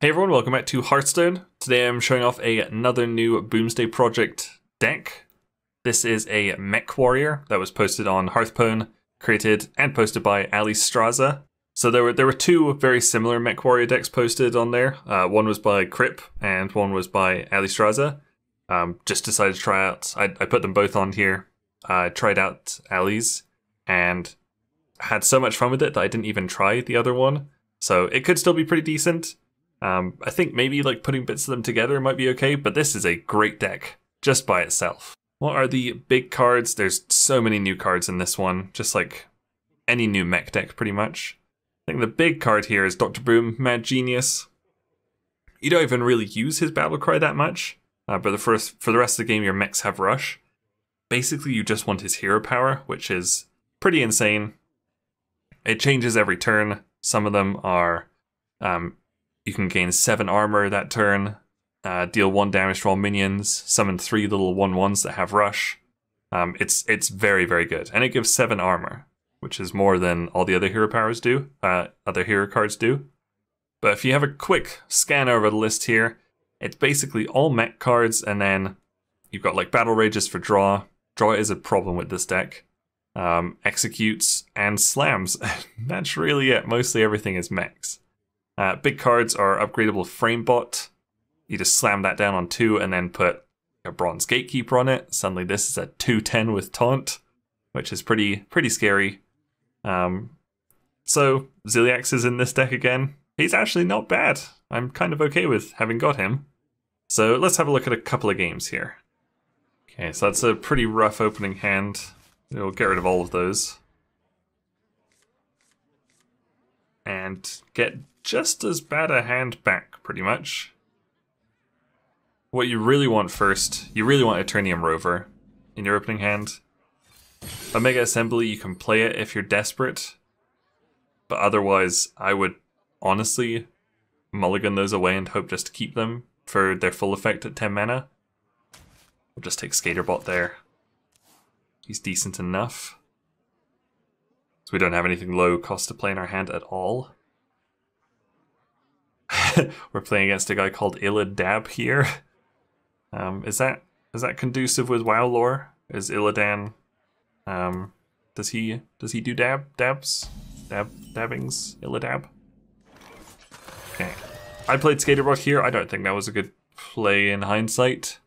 Hey everyone, welcome back to Hearthstone. Today I'm showing off another new Boomsday Project deck. This is a Mech warrior that was posted on Hearthstone, created and posted by Alliestrasza. So there were two very similar Mech warrior decks posted on there. One was by Crip and one was by Alliestrasza. Just decided to try out, I put them both on here. Tried out Allie's and had so much fun with it that I didn't even try the other one. So it could still be pretty decent. I think maybe like putting bits of them together might be okay, but this is a great deck just by itself. What are the big cards? There's so many new cards in this one, just like any new mech deck pretty much. I think the big card here is Dr. Boom, Mad Genius. You don't even really use his battle cry that much, but for the rest of the game your mechs have rush. Basically you just want his hero power, which is pretty insane. It changes every turn. Some of them are you can gain 7 armor that turn, deal 1 damage to all minions, summon 3 little 1/1s that have rush. It's very, very good. And it gives 7 armor, which is more than all the other hero powers do, other hero cards do. But if you have a quick scan over the list here, it's basically all mech cards, and then you've got like Battle Rages for draw. Draw is a problem with this deck. Executes and slams. That's really it. Mostly everything is mechs. Big cards are upgradable Framebot. You just slam that down on 2 and then put a Bronze Gatekeeper on it. Suddenly this is a 2/10 with Taunt, which is pretty scary. So Ziliax is in this deck again. He's actually not bad. I'm kind of okay with having got him. So let's have a look at a couple of games here. Okay, so that's a pretty rough opening hand. We'll get rid of all of those. And get just as bad a hand back, pretty much. What you really want first, you really want Eternium Rover in your opening hand. Omega Assembly, you can play it if you're desperate. But otherwise, I would honestly mulligan those away and hope just to keep them for their full effect at 10 mana. We'll just take Skaterbot there. He's decent enough. So we don't have anything low cost to play in our hand at all. We're playing against a guy called Illidan here. Is that conducive with WoW lore? Is Illidan does he do dabbings? Illidab? Okay. I played Skaterbot here. I don't think that was a good play in hindsight.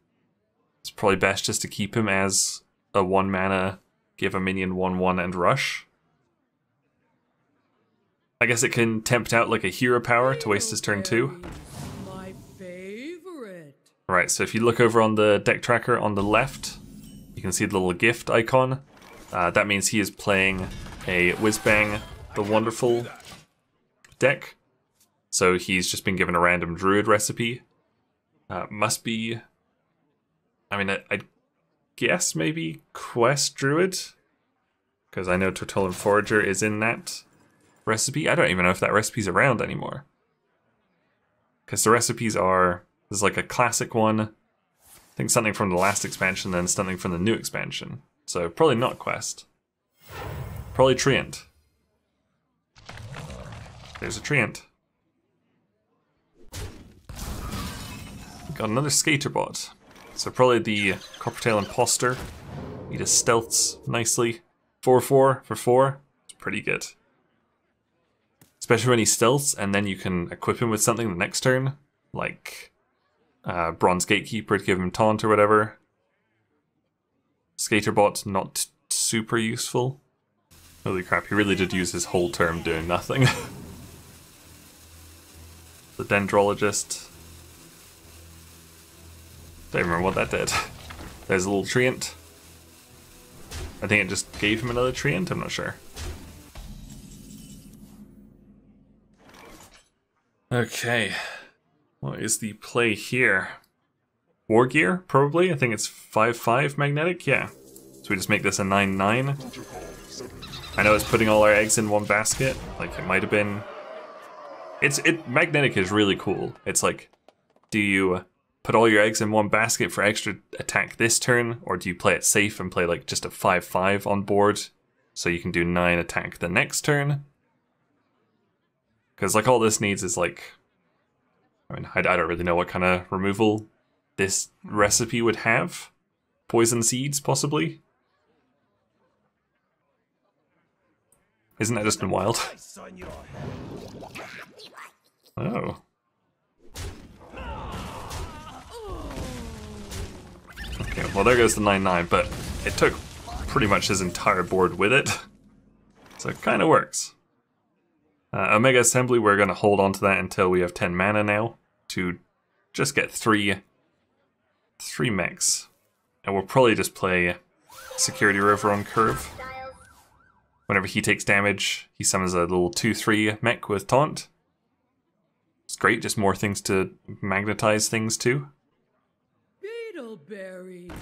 It's probably best just to keep him as a 1 mana, give a minion 1/1 and rush. I guess it can tempt out like a hero power to waste his turn 2. My favorite. Right, so if you look over on the deck tracker on the left, you can see the little gift icon. That means he is playing a Whizbang the Wonderful deck. So he's just been given a random Druid recipe. Must be, I mean, I'd guess maybe Quest Druid, because I know Tortollan Forager is in that recipe. I don't even know if that recipe's around anymore. Because the recipes are, there's like a classic one, I think something from the last expansion, then something from the new expansion. So probably not Quest. Probably Treant. There's a Treant. Got another Skaterbot. So probably the Coppertail Imposter. He just stealths nicely. 4/4 for 4. It's pretty good. Especially when he stealths, and then you can equip him with something the next turn, like Bronze Gatekeeper to give him taunt or whatever. Skaterbot, not super useful. Holy crap, he really did use his whole turn doing nothing. The Dendrologist. Don't remember what that did. There's a little Treant. I think it just gave him another Treant, I'm not sure. Okay, what is the play here? War Gear, probably? I think it's 5/5 magnetic, yeah. So we just make this a 9/9. I know it's putting all our eggs in one basket, like it might have been. Magnetic is really cool. It's like, do you put all your eggs in one basket for extra attack this turn, or do you play it safe and play like just a 5/5 on board, so you can do 9 attack the next turn? Because like all this needs is like I mean, I don't really know what kind of removal this recipe would have. Poison seeds, possibly? Isn't that just in wild? Oh. Okay, well there goes the 9/9, but it took pretty much his entire board with it. So it kind of works. Omega Assembly, we're going to hold on to that until we have 10 mana now to just get three mechs. And we'll probably just play Security Rover on curve. Whenever he takes damage, he summons a little 2/3 mech with taunt. It's great, just more things to magnetize things to. Beetleberries,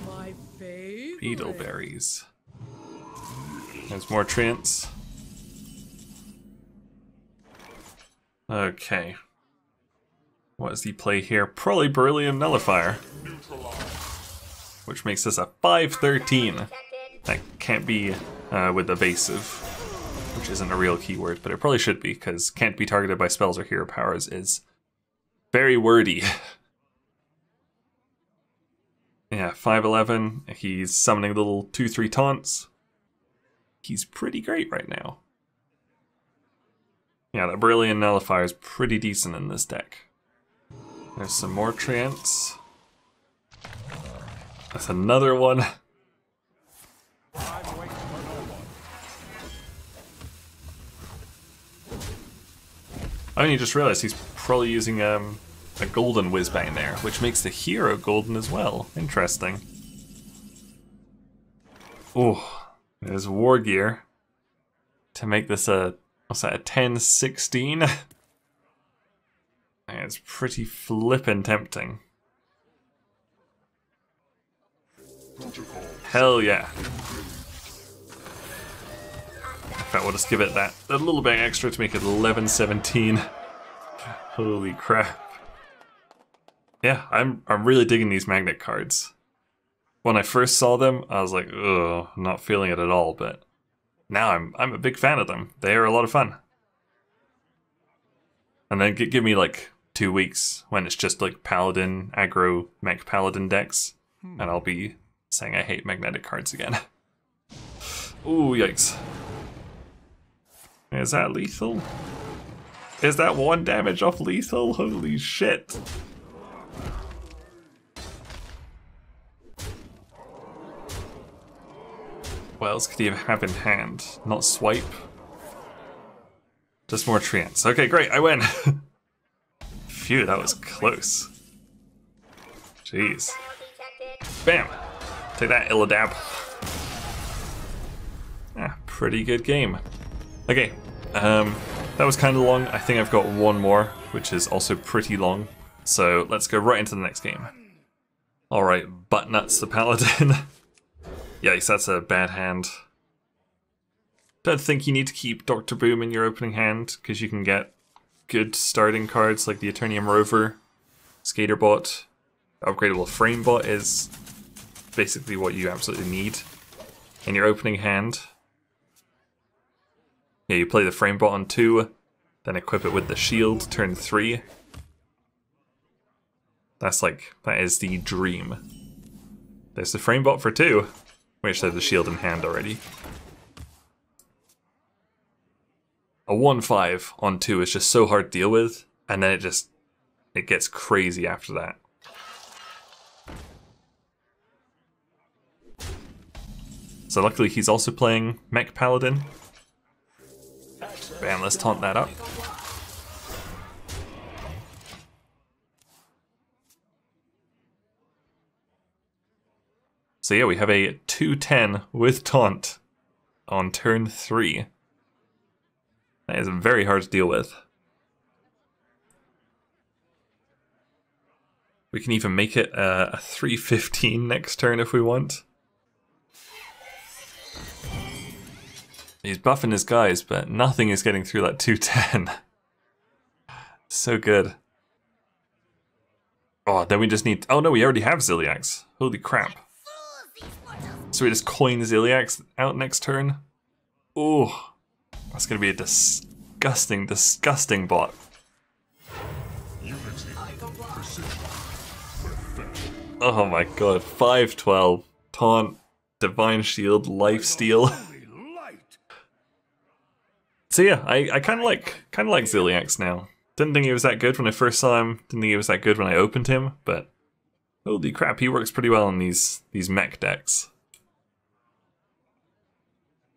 my favorite. Beetleberries. There's more treants. Okay. What does he play here? Probably Beryllium Nullifier. Which makes this a 5/13. That can't be with evasive, which isn't a real keyword, but it probably should be, because can't be targeted by spells or hero powers is very wordy. Yeah, 5/11. He's summoning little 2/3 taunts. He's pretty great right now. Yeah, that Brilliant Nullifier is pretty decent in this deck. There's some more treants. That's another one. I only just realized he's probably using a golden whizbang there, which makes the hero golden as well. Interesting. Oh, there's War Gear to make this a, what's that, a 10/16? It's pretty flippin' tempting. Hell yeah. In fact, we'll just give it that a little bit extra to make it 11/17. Holy crap. Yeah, I'm really digging these magnet cards. When I first saw them, I was like, ugh, I'm not feeling it at all, but now I'm a big fan of them. They are a lot of fun. And then give me like 2 weeks when it's just like Paladin, aggro, mech Paladin decks, and I'll be saying I hate magnetic cards again. Ooh, yikes. Is that lethal? Is that 1 damage off lethal? Holy shit. What else could he have in hand? Not swipe? Just more treants. Okay, great, I win. Phew, that was close. Jeez. Bam! Take that, Illidab. Yeah, pretty good game. Okay, that was kind of long. I think I've got one more, which is also pretty long. So let's go right into the next game. Alright, Buttnuts the Paladin. Yikes, that's a bad hand. Don't think you need to keep Dr. Boom in your opening hand, because you can get good starting cards like the Eternium Rover, Skaterbot. Upgradable Framebot is basically what you absolutely need in your opening hand. Yeah, you play the Framebot on 2, then equip it with the shield, turn 3. That is the dream. There's the Framebot for 2. Wish they had the shield in hand already. A 1/5 on 2 is just so hard to deal with, and then it gets crazy after that. So luckily he's also playing Mech Paladin. Bam, let's taunt that up. So yeah, we have a 2/10 with taunt on turn 3. That is very hard to deal with. We can even make it a 3/15 next turn if we want. He's buffing his guys, but nothing is getting through that 2/10. So good. Oh, then we just need... Oh no, we already have Ziliax. Holy crap. So we just coin Ziliax out next turn? Oh, that's going to be a disgusting, disgusting bot. Oh my god, 512. Taunt, Divine Shield, Lifesteal. So yeah, I kinda like Ziliax now. Didn't think he was that good when I first saw him, didn't think he was that good when I opened him, but holy crap, he works pretty well in these mech decks.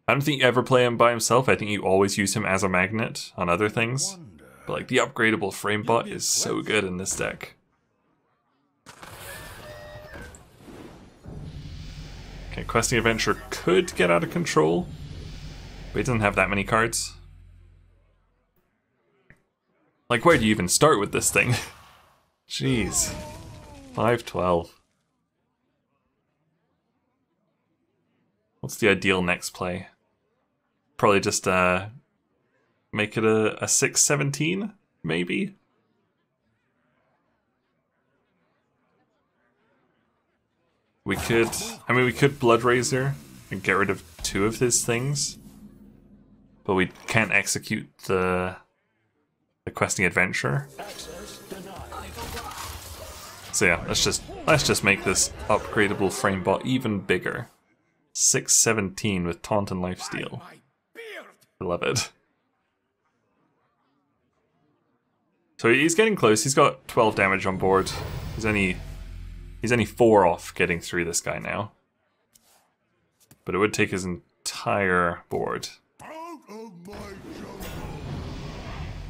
I don't think you ever play him by himself, I think you always use him as a magnet on other things. But like the upgradable framebot is so good in this deck. Okay, Questing Adventure could get out of control, but he doesn't have that many cards. Like, where do you even start with this thing? Jeez. 512. What's the ideal next play? Probably just make it a 6-17, maybe? We could, we could Bloodrazor and get rid of 2 of his things, but we can't execute the Questing Adventure. So yeah, let's just make this upgradable framebot even bigger. 6-17 with Taunt and Lifesteal. Beloved. So he's getting close. He's got 12 damage on board. He's only 4 off getting through this guy now. But it would take his entire board.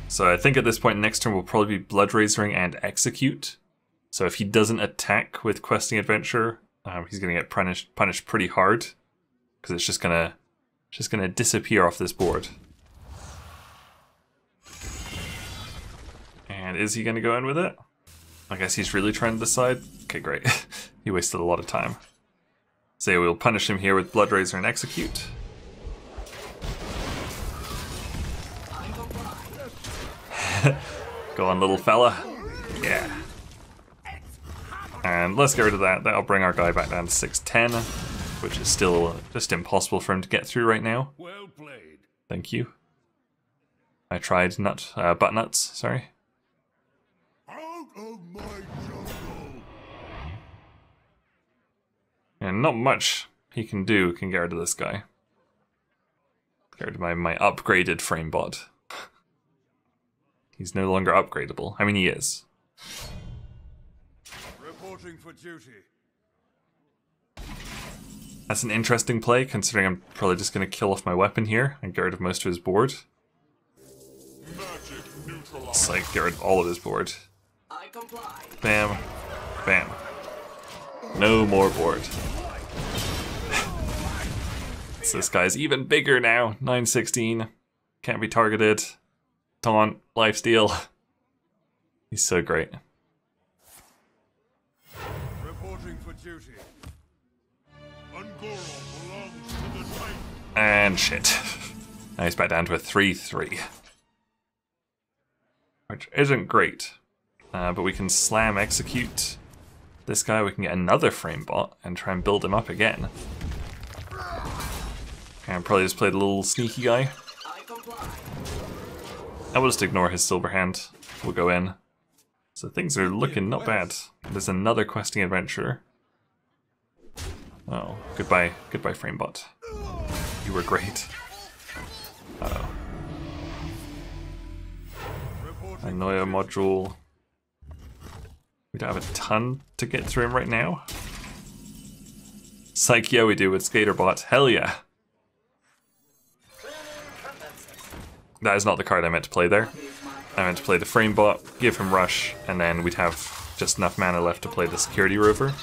So I think at this point next turn we'll probably be Bloodrazor and Execute. So if he doesn't attack with Questing Adventure, he's gonna get punished pretty hard, because it's just gonna disappear off this board. And is he gonna go in with it? I guess he's really trying to decide. Okay, great. He wasted a lot of time. So yeah, we'll punish him here with Bloodrazor and Execute. Go on, little fella. Yeah. And let's get rid of that. That'll bring our guy back down to 610, which is still just impossible for him to get through right now. Well played. Thank you. I tried butt nuts, sorry. Out of my jungle. And not much he can do can get rid of this guy. Get rid of my upgraded framebot. He's no longer upgradable. I mean, he is. Reporting for duty. That's an interesting play, considering I'm probably just going to kill off my weapon here and get rid of most of his board. It's like, get rid of all of his board. I comply. Bam. Bam. No more board. So this guy's even bigger now. 916. Can't be targeted. Taunt. Lifesteal. He's so great. Reporting for duty. Ungoro belongs to the Titan. And shit. Now he's back down to a 3-3. Which isn't great. But we can slam execute this guy. We can get another framebot and try and build him up again. And probably just play the little sneaky guy. I will just ignore his silver hand. We'll go in. So things are looking not bad. There's another questing adventure. Oh, goodbye framebot. You were great. Uh-oh. Anoia module. We don't have a ton to get through him right now. Psych, yeah we do with Skaterbot. Hell yeah. That is not the card I meant to play there. I meant to play the framebot, give him rush, and then we'd have just enough mana left to play the security rover.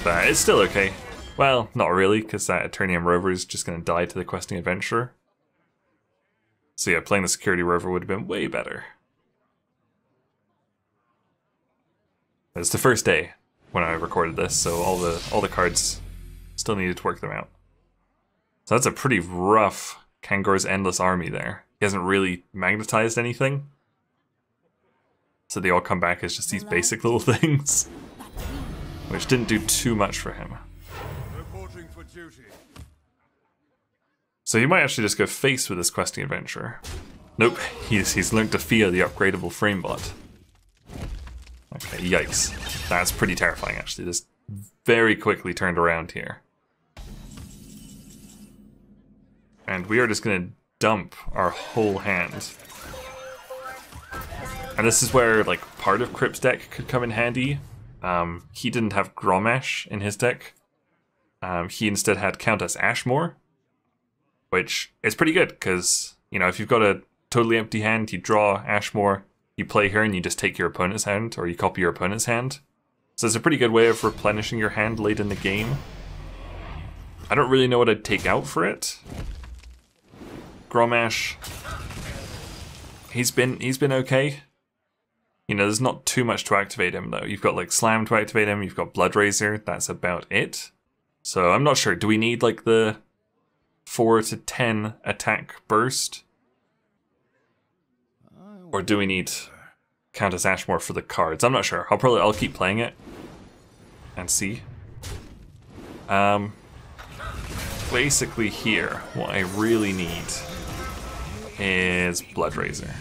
But it's still okay. Well, not really, because that Eternium rover is just going to die to the questing adventurer. So yeah, playing the security rover would have been way better. It's the first day when I recorded this, so all the cards still needed to work them out. So that's a pretty rough Kangor's Endless Army there. He hasn't really magnetized anything. So they all come back as just these basic little things. Which didn't do too much for him. Reporting for duty. So you might actually just go face with this questing adventure. Nope, he's learned to fear the upgradable framebot. Okay, yikes. That's pretty terrifying, actually. This very quickly turned around here. And we are just going to dump our whole hand. And this is where, like, part of Crypt's deck could come in handy. He didn't have Grommash in his deck. He instead had Countess Ashmore, which is pretty good, because, you know, if you've got a totally empty hand, you draw Ashmore, you play her, and you just take your opponent's hand, or you copy your opponent's hand. So it's a pretty good way of replenishing your hand late in the game. I don't really know what I'd take out for it. Grommash, he's been okay. You know, there's not too much to activate him, though. You've got, like, Slam to activate him, you've got Blood Razor, that's about it. So I'm not sure, do we need, like, the 4 to 10 attack burst? Or do we need Countess Ashmore for the cards? I'm not sure. I'll keep playing it and see. Basically here, what I really need is Blood Razor.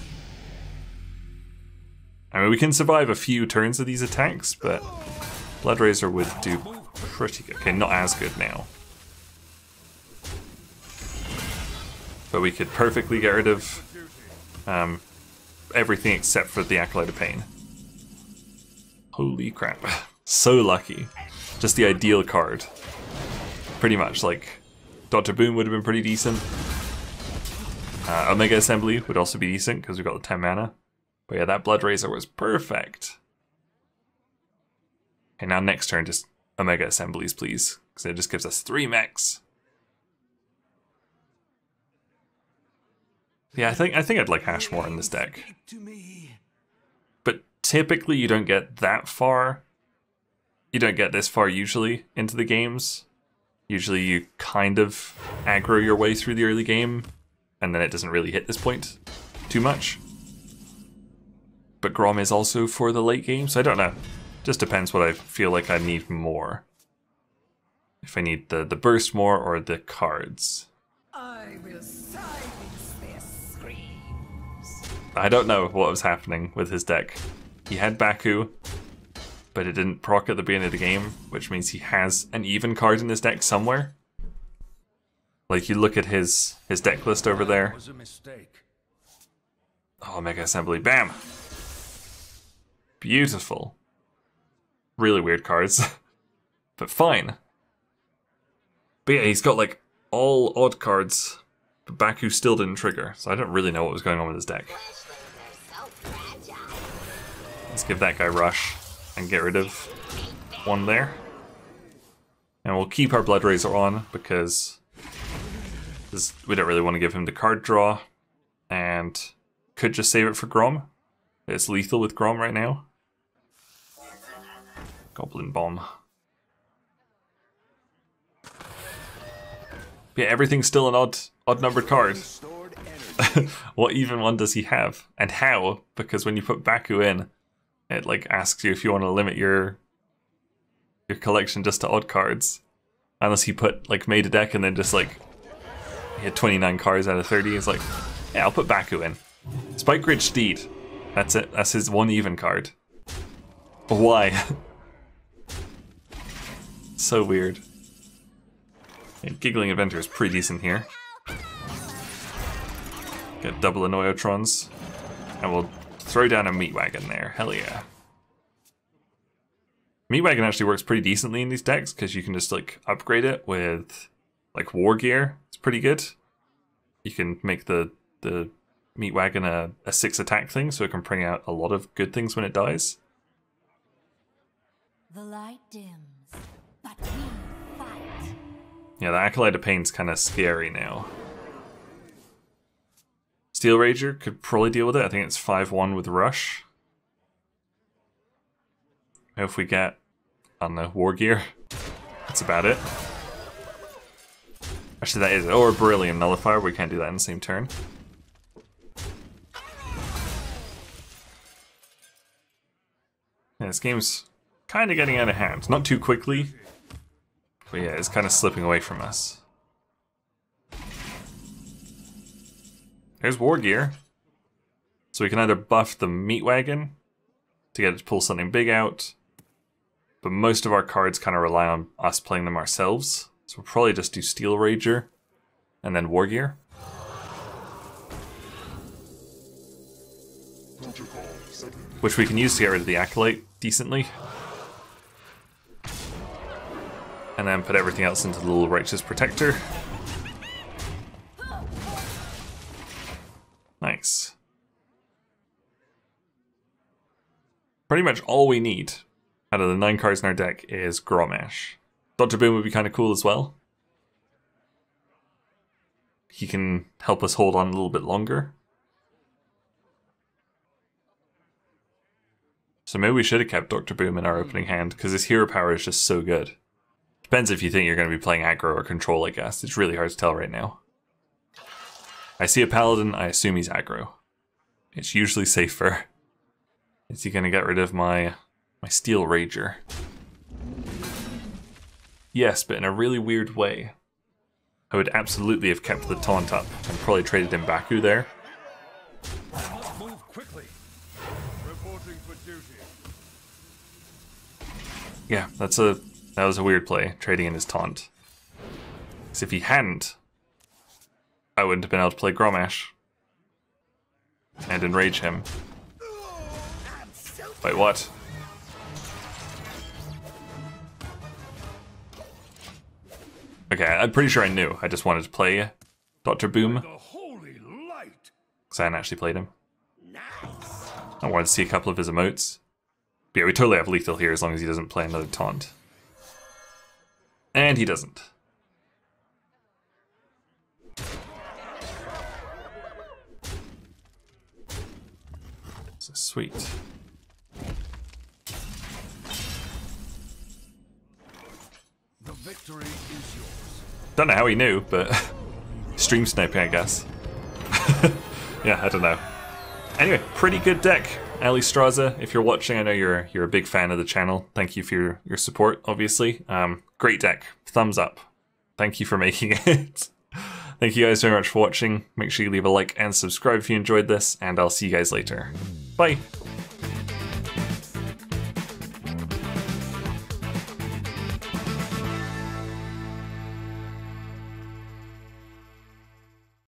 I mean, we can survive a few turns of these attacks, but Blood Razor would do pretty good. Okay, not as good now. But we could perfectly get rid of everything except for the Acolyte of Pain. Holy crap. So lucky. Just the ideal card. Pretty much, like, Dr. Boom would have been pretty decent. Omega Assembly would also be decent, because we've got the 10 mana. But yeah, that Blood Razor was perfect. Okay, now next turn, just Omega Assemblies, please. Because it just gives us 3 mechs. Yeah, I think I'd like Ashmore in this deck. But typically you don't get that far. You don't get this far usually into the games. Usually you kind of aggro your way through the early game, and then it doesn't really hit this point too much. But Grom is also for the late game, so I don't know. Just depends what I feel like I need more. If I need the burst more or the cards. I will silence their screams. I don't know what was happening with his deck. He had Baku, but it didn't proc at the beginning of the game, which means he has an even card in his deck somewhere. Like, you look at his deck list over there. Was a mistake. Oh, Mega Assembly, bam! Beautiful. Really weird cards, but fine. But yeah, he's got like all odd cards, but Baku still didn't trigger, so I don't really know what was going on with his deck. Let's give that guy Rush and get rid of one there. And we'll keep our Blood Razor on because we don't really want to give him the card draw, and could just save it for Grom. It's lethal with Grom right now. Goblin Bomb. Yeah, everything's still an odd numbered card. What even one does he have? And how? Because when you put Baku in, it like asks you if you want to limit your collection just to odd cards. Unless he put like made a deck and then just like he had 29 cards out of 30. It's like, yeah, I'll put Baku in. Spike Ridge Steed. That's it. That's his one even card. Why? So weird. Yeah, Giggling Inventor is pretty decent here. Get double Annoyotrons. And we'll throw down a Meat Wagon there. Hell yeah. Meat Wagon actually works pretty decently in these decks because you can just like upgrade it with like War Gear. It's pretty good. You can make the Meat Wagon a 6 attack thing, so it can bring out a lot of good things when it dies. The light dims, but we fight. Yeah, the Acolyte of Pain's kind of scary now. Steel Rager could probably deal with it. I think it's 5-1 with Rush. If we get, I don't know, War Gear. That's about it. Actually, that is it. Or Beryllium Nullifier. We can't do that in the same turn. Yeah, this game's kind of getting out of hand. Not too quickly, but yeah, it's kind of slipping away from us. There's War Gear. So we can either buff the meat wagon to get it to pull something big out, but most of our cards kind of rely on us playing them ourselves. So we'll probably just do Steel Rager and then War Gear. Which we can use to get rid of the Acolyte decently. And then put everything else into the little Righteous Protector. Nice. Pretty much all we need out of the 9 cards in our deck is Grommash. Dr. Boom would be kind of cool as well. He can help us hold on a little bit longer. So maybe we should have kept Dr. Boom in our opening hand, because his hero power is just so good. Depends if you think you're going to be playing aggro or control, I guess. It's really hard to tell right now. I see a Paladin, I assume he's aggro. It's usually safer. Is he going to get rid of my Steel Rager? Yes, but in a really weird way. I would absolutely have kept the taunt up and probably traded in Baku there. Move quickly. Reporting for duty. Yeah, that was a weird play, trading in his taunt. Because if he hadn't, I wouldn't have been able to play Grommash and enrage him. Wait, what? Okay, I'm pretty sure I knew. I just wanted to play Dr. Boom. The holy light. Because I hadn't actually played him. I wanted to see a couple of his emotes. But yeah, we totally have lethal here as long as he doesn't play another taunt. And he doesn't. So sweet. The victory is yours. Don't know how he knew, but stream sniping, I guess. Yeah, I don't know. Anyway, pretty good deck. Alliestrasza, if you're watching, I know you're a big fan of the channel. Thank you for your support, obviously. Great deck. Thumbs up. Thank you for making it. Thank you guys very much for watching. Make sure you leave a like and subscribe if you enjoyed this, and I'll see you guys later. Bye!